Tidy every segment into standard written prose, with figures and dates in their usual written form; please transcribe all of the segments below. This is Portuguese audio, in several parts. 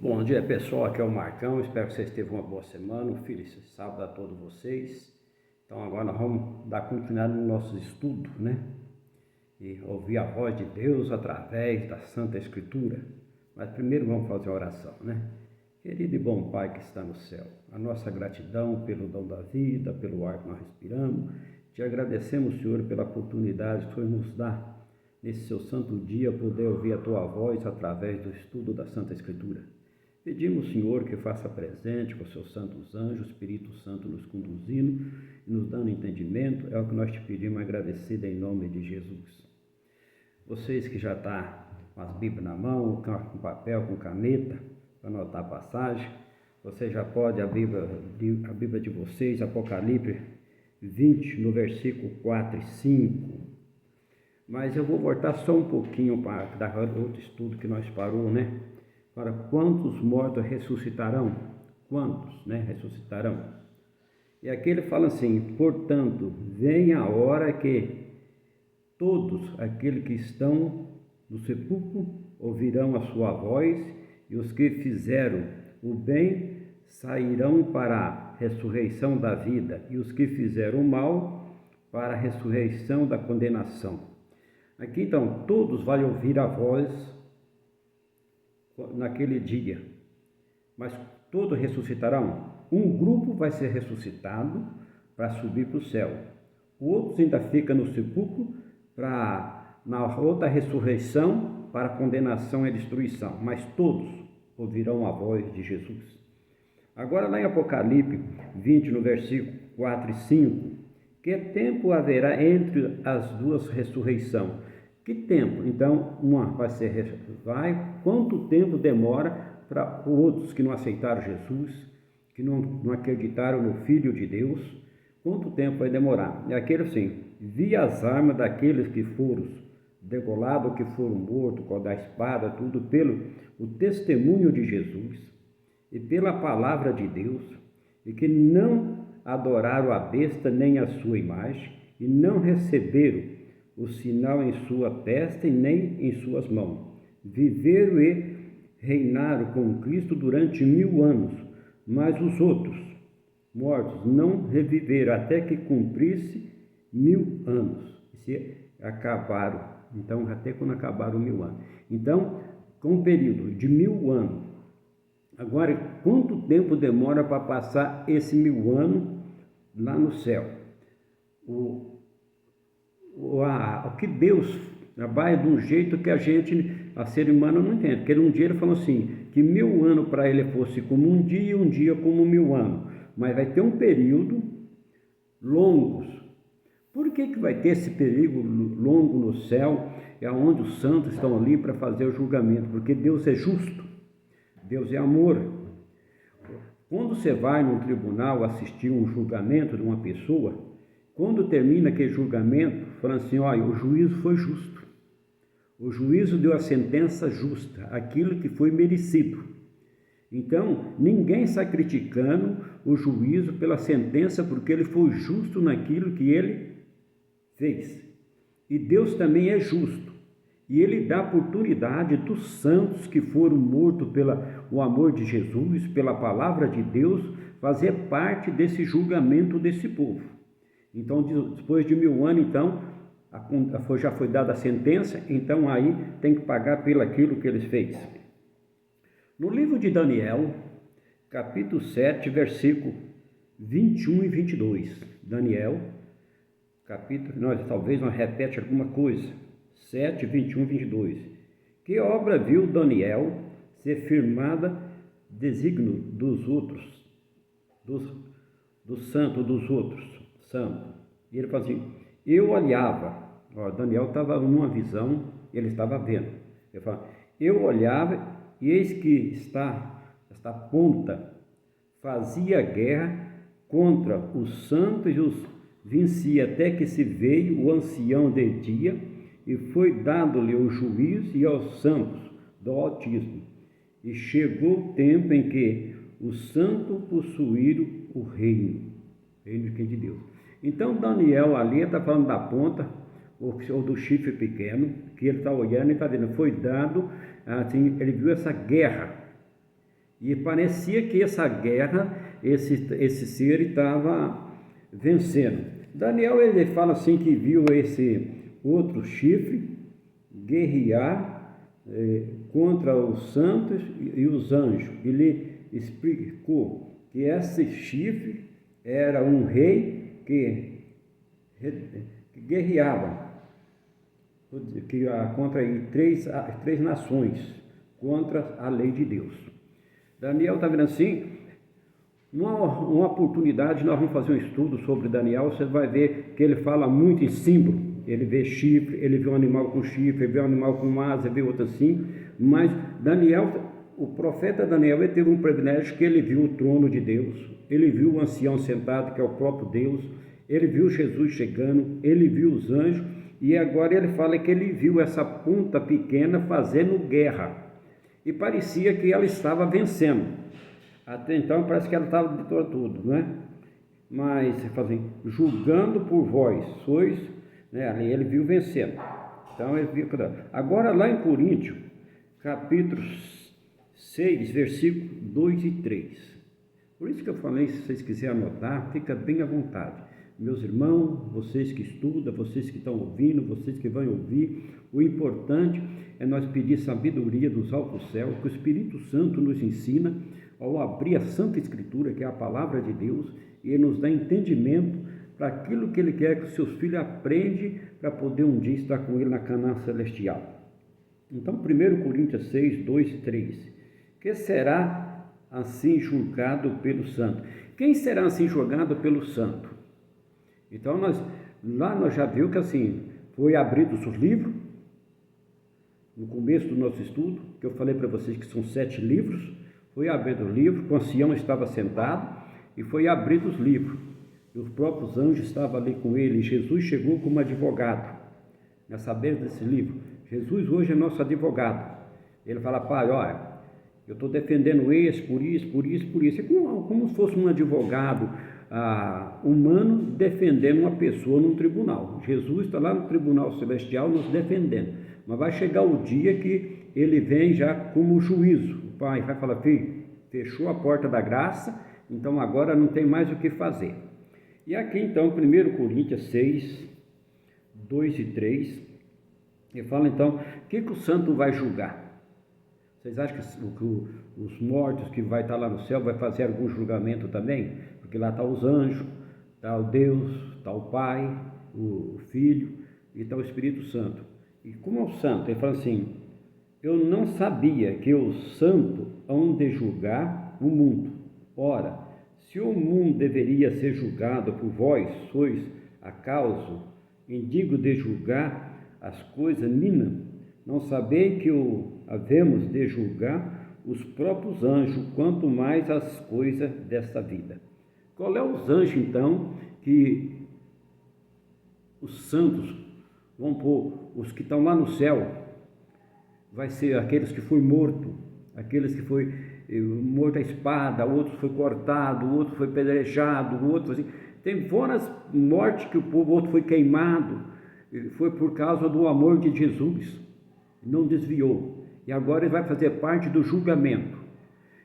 Bom dia pessoal, aqui é o Marcão, espero que vocês tenham uma boa semana, um feliz sábado a todos vocês. Então agora nós vamos dar continuidade no nosso estudo, né? E ouvir a voz de Deus através da Santa Escritura. Mas primeiro vamos fazer a oração, né? Querido e bom Pai que está no céu, a nossa gratidão pelo dom da vida, pelo ar que nós respiramos. Te agradecemos, Senhor, pela oportunidade que o Senhor nos dá, nesse seu santo dia, poder ouvir a Tua voz através do estudo da Santa Escritura. Pedimos, Senhor, que faça presente com os seus santos anjos, o Espírito Santo nos conduzindo e nos dando entendimento. É o que nós te pedimos agradecido em nome de Jesus. Vocês que já estão com as Bíblias na mão, com papel, com caneta, para anotar a passagem, vocês já podem abrir a Bíblia de vocês, Apocalipse 20, no versículo 4 e 5. Mas eu vou voltar só um pouquinho para dar outro estudo que nós parou, né? Para quantos mortos ressuscitarão? Quantos, né, ressuscitarão? E aqui ele fala assim: portanto, vem a hora que todos aqueles que estão no sepulcro ouvirão a sua voz, e os que fizeram o bem sairão para a ressurreição da vida, e os que fizeram o mal para a ressurreição da condenação. Aqui então, todos vão ouvir a voz naquele dia, mas todos ressuscitarão. Um grupo vai ser ressuscitado para subir para o céu, outros ainda ficam no sepulcro para na outra ressurreição para condenação e destruição, mas todos ouvirão a voz de Jesus. Agora lá em Apocalipse 20, no versículo 4 e 5, que tempo haverá entre as duas ressurreições? Que tempo? Então, uma quanto tempo demora para outros que não aceitaram Jesus, que não acreditaram no Filho de Deus? Quanto tempo vai demorar? É aquele assim: vi as armas daqueles que foram degolados, que foram mortos com a espada, tudo pelo o testemunho de Jesus e pela palavra de Deus, e que não adoraram a besta nem a sua imagem, e não receberam o sinal em sua testa e nem em suas mãos. Viveram e reinaram com Cristo durante 1000 anos, mas os outros mortos não reviveram até que cumprisse 1000 anos. Se acabaram, então até quando acabaram 1000 anos. Então, com um período de 1000 anos. Agora, quanto tempo demora para passar esse 1000 anos lá no céu? O que Deus trabalha de um jeito que a ser humano não entende. Porque um dia ele falou assim, que 1000 anos para ele fosse como um dia como 1000 anos. Mas vai ter um período longos. Por que vai ter esse período longo no céu? É onde os santos estão ali para fazer o julgamento. Porque Deus é justo. Deus é amor. Quando você vai num tribunal assistir um julgamento de uma pessoa, quando termina aquele julgamento, falando assim: olha, o juízo foi justo. O juízo deu a sentença justa, aquilo que foi merecido. Então, ninguém está criticando o juízo pela sentença, porque ele foi justo naquilo que ele fez. E Deus também é justo. E ele dá oportunidade dos santos que foram mortos pelo amor de Jesus, pela palavra de Deus, fazer parte desse julgamento desse povo. Então, depois de 1000 anos, então, já foi dada a sentença, então aí tem que pagar pelo aquilo que eles fez. No livro de Daniel, capítulo 7, versículo 21 e 22. Daniel, talvez nós repete alguma coisa. 7, 21 e 22. Que obra viu Daniel ser firmada desígnio dos outros, dos santos dos outros? Santo. E ele fala assim: eu olhava, Daniel estava numa visão, ele estava vendo. Ele fala: eu olhava, e eis que esta ponta fazia guerra contra os santos e os vencia, até que se veio o ancião de dia, e foi dado-lhe o juízo e aos santos do Altíssimo. E chegou o tempo em que os santos possuíram o reino de Deus. Então Daniel ali está falando da ponta, ou do chifre pequeno, que ele está olhando e está vendo, foi dado, assim, ele viu essa guerra E parecia que essa guerra, esse ser estava vencendo. Daniel, ele fala assim que viu esse outro chifre guerrear contra os santos e os anjos. Ele explicou que esse chifre era um rei que guerreava contra três nações, contra a lei de Deus. Daniel está vendo assim, uma oportunidade, nós vamos fazer um estudo sobre Daniel, você vai ver que ele fala muito em símbolo, ele vê chifre, ele vê um animal com chifre, ele vê um animal com asa, vê outro assim, mas Daniel, o profeta Daniel, ele teve um privilégio que ele viu o trono de Deus, ele viu o ancião sentado, que é o próprio Deus, ele viu Jesus chegando, ele viu os anjos, e agora ele fala que ele viu essa ponta pequena fazendo guerra, e parecia que ela estava vencendo. Até então parece que ela estava de tudo, né? Mas, assim, julgando por vós, sois, né? Ali ele viu vencendo. Então ele viu. Agora lá em Coríntios, capítulo 6, versículos 2 e 3. Por isso que eu falei, se vocês quiserem anotar, fica bem à vontade. Meus irmãos, vocês que estudam, vocês que estão ouvindo, vocês que vão ouvir, o importante é nós pedir sabedoria dos altos céus, que o Espírito Santo nos ensina ao abrir a Santa Escritura, que é a palavra de Deus, e ele nos dá entendimento para aquilo que ele quer que os seus filhos aprendam para poder um dia estar com ele na Canaã celestial. Então, 1 Coríntios 6, 2 e 3. Que será assim julgado pelo santo? Quem será assim julgado pelo santo? Então, nós já vimos que assim, foi abridos os livros, no começo do nosso estudo, que eu falei para vocês que são 7 livros, foi abrido o livro, o ancião estava sentado, e foi abrido os livros, e os próprios anjos estavam ali com ele, e Jesus chegou como advogado, nessa beira desse livro. Jesus hoje é nosso advogado. Ele fala, pai, olha, eu estou defendendo esse, por isso. É como se fosse um advogado humano defendendo uma pessoa num tribunal. Jesus está lá no tribunal celestial nos defendendo. Mas vai chegar o dia que ele vem já como juízo. O pai vai falar, filho, fechou a porta da graça, então agora não tem mais o que fazer. E aqui então, 1 Coríntios 6, 2 e 3, ele fala então, o que o santo vai julgar? Vocês acham que os mortos que vai estar lá no céu vai fazer algum julgamento também? Porque lá está os anjos, está o Deus, está o Pai, o Filho e está o Espírito Santo. E como é o santo? Ele fala assim, eu não sabia que o santo hão de julgar o mundo. Ora, se o mundo deveria ser julgado por vós, sois acaso indigno de julgar as coisas minas, não sabei que havemos de julgar os próprios anjos, quanto mais as coisas desta vida. Qual é os anjos, então, que os santos vão pôr, os que estão lá no céu, vai ser aqueles que foi morto, aqueles que foi morto a espada, outro foi cortado, outro foi pedrejado, outro assim. Tem várias mortes que o povo, outro foi queimado, foi por causa do amor de Jesus, não desviou, e agora ele vai fazer parte do julgamento.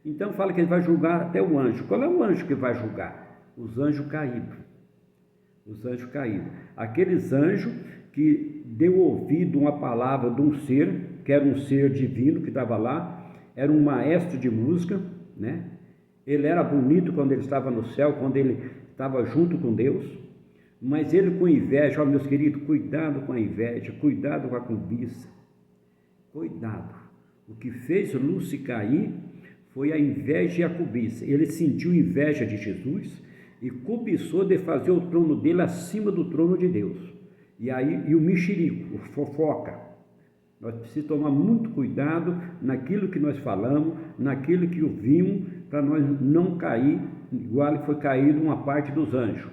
Então fala que ele vai julgar até o anjo. Qual é o anjo que vai julgar? Os anjos caídos. Os anjos caídos. Aqueles anjos que deu ouvido a uma palavra de um ser, que era um ser divino que estava lá, era um maestro de música, né? Ele era bonito quando ele estava no céu, quando ele estava junto com Deus, mas ele com inveja, ó meus queridos, cuidado com a inveja, cuidado com a cobiça, cuidado. O que fez Lúcifer cair foi a inveja e a cobiça. Ele sentiu inveja de Jesus e cobiçou de fazer o trono dele acima do trono de Deus. E o mexerico, o fofoca. Nós precisamos tomar muito cuidado naquilo que nós falamos, naquilo que ouvimos, para nós não cair, igual foi caído uma parte dos anjos.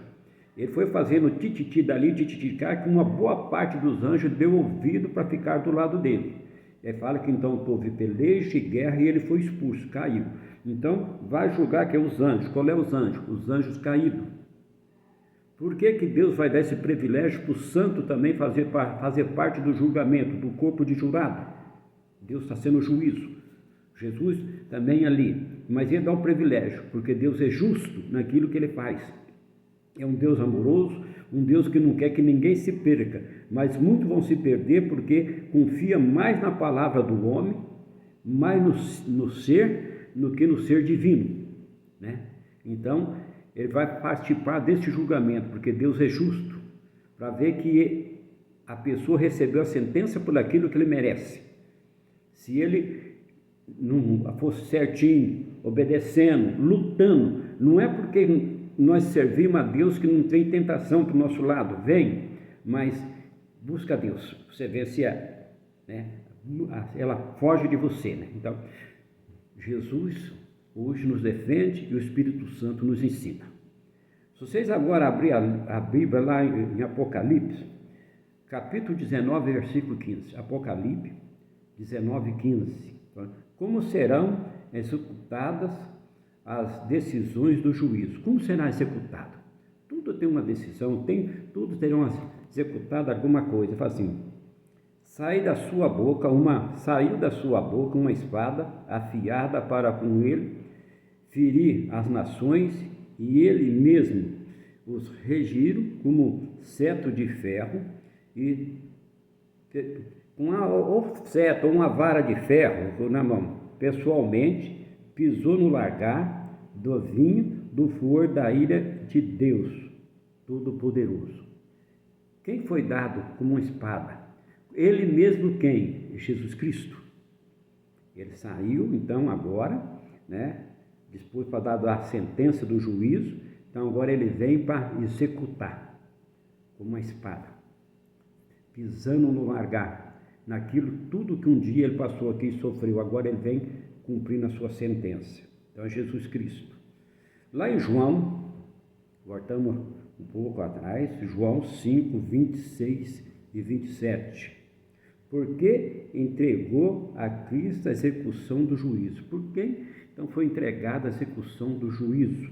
Ele foi fazendo tititi dali, tititi cá, que uma boa parte dos anjos deu ouvido para ficar do lado dele. Ele fala que então houve peleja e guerra e ele foi expulso, caiu. Então vai julgar que é os anjos. Qual é os anjos? Os anjos caídos. Por que Deus vai dar esse privilégio para o santo também fazer parte do julgamento, do corpo de jurado? Deus está sendo Jesus também ali, mas ele dá um privilégio, porque Deus é justo naquilo que ele faz. É um Deus amoroso, um Deus que não quer que ninguém se perca, mas muitos vão se perder porque confia mais na palavra do homem, mais no ser, do que no ser divino, né? Então, ele vai participar desse julgamento, porque Deus é justo, para ver que a pessoa recebeu a sentença por aquilo que ele merece. Se ele não fosse certinho, obedecendo, lutando, não é porque nós servimos a Deus que não tem tentação para o nosso lado, vem, mas busca a Deus, você vê se ela foge de você, né? Então, Jesus hoje nos defende e o Espírito Santo nos ensina. Se vocês agora abrirem a Bíblia lá em Apocalipse, capítulo 19, versículo 15, Apocalipse 19, 15, como serão executadas as decisões do juízo? Como será executado? Tudo tem uma decisão, tudo terá executado alguma coisa. Fala assim: saiu da sua boca uma espada afiada para com ele ferir as nações, e ele mesmo os regiram como cetro de ferro, e com o cetro ou uma vara de ferro na mão, pessoalmente pisou no largar do vinho do furor da ira de Deus Todo-Poderoso. Quem foi dado como uma espada? Ele mesmo quem? Jesus Cristo. Ele saiu, então, agora, né? Depois para dar a sentença do juízo, então agora ele vem para executar com uma espada, pisando no largar, naquilo tudo que um dia ele passou aqui e sofreu, agora ele vem cumprindo a sua sentença. Então é Jesus Cristo. Lá em João, voltamos um pouco atrás, João 5, 26 e 27. Porque entregou a Cristo a execução do juízo. Por quem? Então foi entregada a execução do juízo.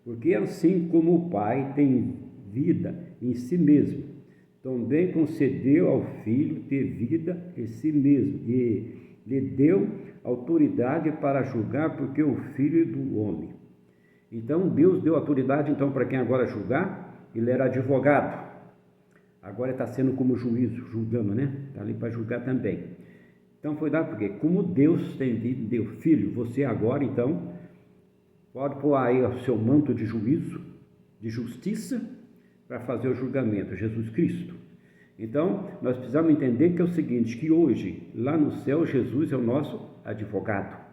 Porque assim como o Pai tem vida em si mesmo, também concedeu ao Filho ter vida em si mesmo, e lhe deu autoridade para julgar, porque o Filho do homem. Então Deus deu autoridade então para quem agora julgar. Ele era advogado, agora está sendo como juízo, julgando, né? Está ali para julgar também. Então foi dado porque, como Deus tem vida, deu Filho, você agora então pode pôr aí o seu manto de juízo, de justiça, para fazer o julgamento, Jesus Cristo. Então nós precisamos entender que é o seguinte, que hoje lá no céu Jesus é o nosso advogado.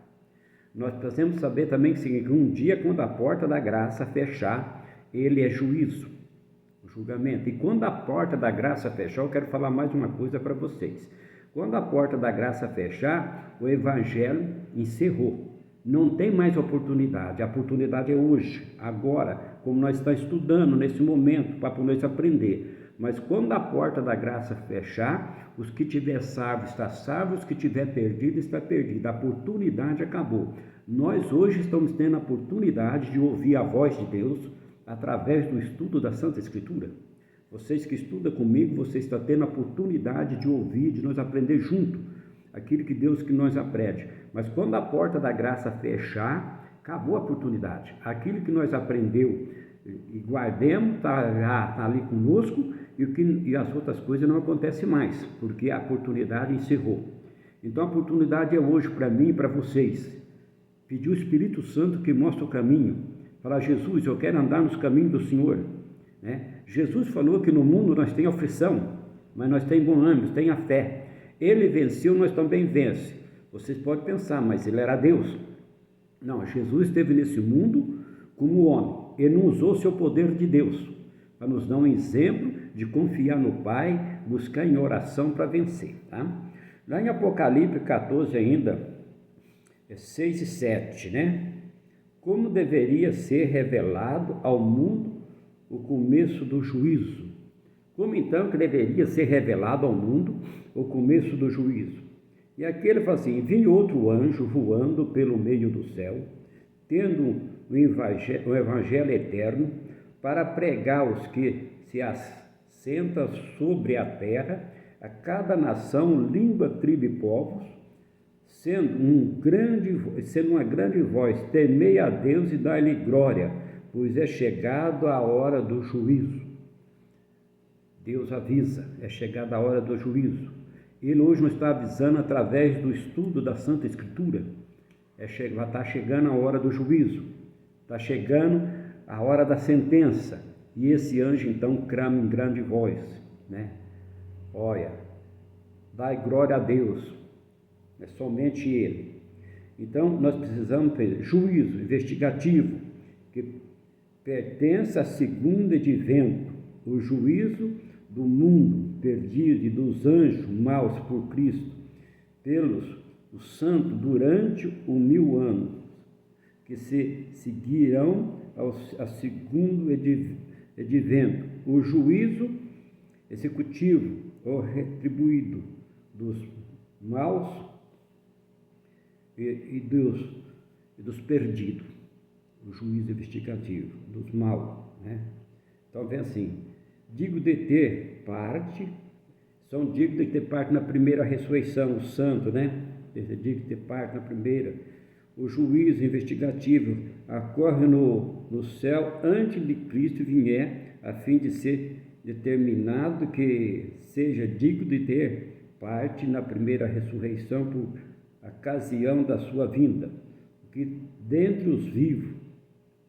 Nós precisamos saber também que um dia, quando a porta da graça fechar, ele é juízo, o julgamento. E quando a porta da graça fechar, eu quero falar mais uma coisa para vocês. Quando a porta da graça fechar, o evangelho encerrou. Não tem mais oportunidade. A oportunidade é hoje, agora, como nós estamos estudando nesse momento, para nós aprender. Mas quando a porta da graça fechar, os que tiver salvo está salvo, os que tiver perdido está perdido. A oportunidade acabou. Nós hoje estamos tendo a oportunidade de ouvir a voz de Deus através do estudo da Santa Escritura. Vocês que estudam comigo, vocês estão tendo a oportunidade de ouvir, de nós aprender junto aquilo que Deus que nós aprende. Mas quando a porta da graça fechar, acabou a oportunidade. Aquilo que nós aprendeu e guardemos está ali conosco, e as outras coisas não acontecem mais, porque a oportunidade encerrou. Então a oportunidade é hoje para mim e para vocês. Pedir o Espírito Santo que mostre o caminho. Falar: Jesus, eu quero andar nos caminhos do Senhor. Jesus falou que no mundo nós tem aflição, mas nós temos bom ânimo, tem a fé. Ele venceu, nós também vence. Vocês podem pensar, mas ele era Deus? Não, Jesus esteve nesse mundo como homem. Ele não usou seu poder de Deus para nos dar um exemplo de confiar no Pai, buscar em oração para vencer, tá? Lá em Apocalipse 14 ainda, 6 e 7, né? Como deveria ser revelado ao mundo o começo do juízo? Como então que deveria ser revelado ao mundo o começo do juízo? E aqui ele fala assim: vi outro anjo voando pelo meio do céu, tendo o evangelho eterno, para pregar aos que se assentam sobre a terra, a cada nação, língua, tribo e povos, sendo uma grande voz, temei a Deus e dai-lhe glória, pois é chegado a hora do juízo. Deus avisa, é chegada a hora do juízo. Ele hoje nos está avisando através do estudo da Santa Escritura. Vai estar chegando a hora do juízo, está chegando a hora da sentença. E esse anjo então clama em grande voz, né? Olha, dai glória a Deus, é somente Ele. Então nós precisamos ter juízo investigativo, que pertence à segunda advento, o juízo do mundo perdido e dos anjos maus por Cristo, pelos os santos durante o 1000 anos, que se seguirão a segundo advento, o juízo executivo ou retribuído dos maus e dos perdidos, o juízo investigativo dos maus, né? Então vem assim, digo de ter parte, são dignos de ter parte na primeira ressurreição, o santo, né? Digo de ter parte na primeira. O juízo investigativo ocorre no céu antes de Cristo vier, a fim de ser determinado que seja digno de ter parte na primeira ressurreição por ocasião da sua vinda, que dentre os vivos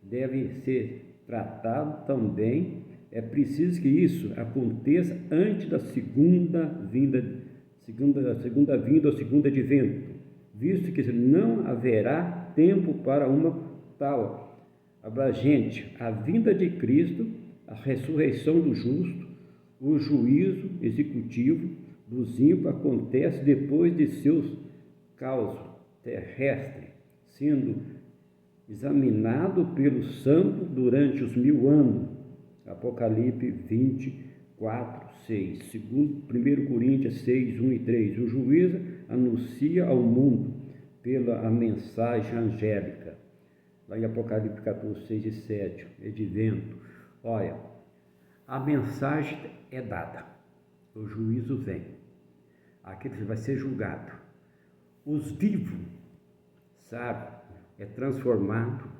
deve ser tratado também. É preciso que isso aconteça antes da segunda vinda ou segundo advento, visto que não haverá tempo para uma tal abrangente a vinda de Cristo, a ressurreição do justo, o juízo executivo dos ímpios acontece depois de seus causos terrestres, sendo examinado pelo santo durante os 1000 anos. Apocalipse 24, 6. Segundo 1 Coríntios 6, 1 e 3. O juízo anuncia ao mundo pela mensagem angélica. Lá em Apocalipse 14, 6 e 7. Advento. Olha, a mensagem é dada. O juízo vem. Aquele que vai ser julgado. Os vivos, sabe, é transformado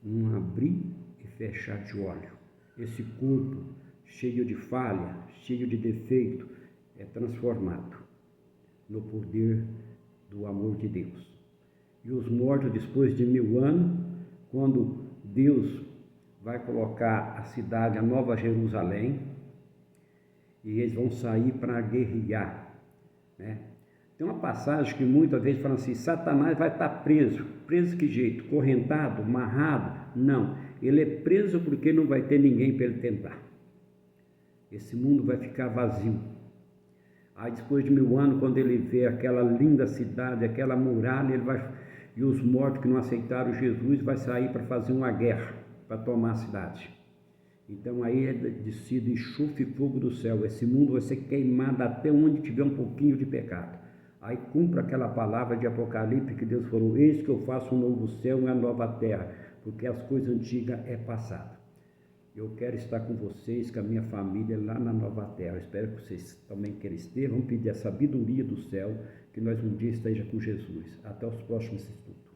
num abrir e fechar de olho. Esse corpo cheio de falha, cheio de defeito, é transformado no poder do amor de Deus. E os mortos, depois de 1000 anos, quando Deus vai colocar a cidade, a Nova Jerusalém, e eles vão sair para guerrear, né? Tem uma passagem que muitas vezes fala assim, Satanás vai estar preso. Preso que jeito? Correntado? Amarrado? Não. Ele é preso porque não vai ter ninguém para ele tentar. Esse mundo vai ficar vazio. Aí depois de 1000 anos, quando ele vê aquela linda cidade, aquela muralha, e os mortos que não aceitaram Jesus, vai sair para fazer uma guerra, para tomar a cidade. Então aí é descido enxofre e fogo do céu. Esse mundo vai ser queimado até onde tiver um pouquinho de pecado. Aí cumpre aquela palavra de Apocalipse que Deus falou, eis que eu faço um novo céu e uma nova terra, porque as coisas antigas é passado. Eu quero estar com vocês, com a minha família lá na nova terra. Eu espero que vocês também queiram estar. Vamos pedir a sabedoria do céu, que nós um dia esteja com Jesus. Até os próximos estudos.